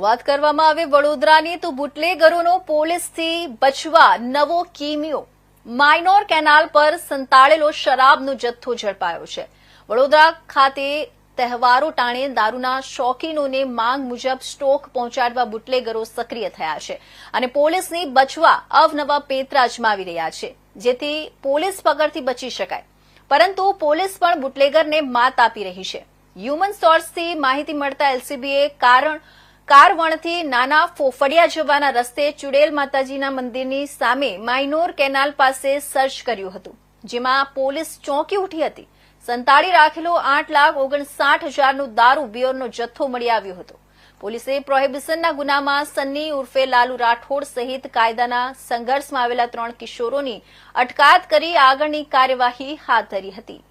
વાત કરવામાં આવે વડોદરાની તો બુટલેગરોનો પોલીસથી બચવા નવો કિમિયો। માઇનોર કેનાલ પર સંતાડેલો શરાબનો જથ્થો ઝડપાયો છે। વડોદરા ખાતે તહેવારો ટાણે દારૂના શોખીનોને માંગ મુજબ સ્ટોક પહોંચાડવા બુટલેગરો સક્રિય થયા છે અને પોલીસની બચવા અવનવા પેંતરા અજમાવી રહ્યા છે, જેથી પોલીસ પકડથી બચી શકાય, પરંતુ પોલીસ પણ બુટલેગરને માત આપી રહી છે। હ્યુમન સોર્સથી માહિતી મળતા એલસીબીએ કારવણથી નાના ફોફડિયા જવાના રસ્તે ચુડેલ માતાજીના મંદિરની સામે માઇનોર કેનાલ પાસે સર્ચ કર્યું હતું, જેમાં પોલીસ ચોંકી ઉઠી હતી। સંતાડી રાખેલો 8,59,000નો દારૂ બિયરનો જથ્થો મળી આવ્યો હતો। પોલીસે પ્રોહિબિશનના ગુનામાં સન્ની ઉર્ફે લાલુ રાઠોડ સહિત કાયદાના સંઘર્ષમાં આવેલા 3 કિશોરોની અટકાયત કરી આગળની કાર્યવાહી હાથ ધરી હતી।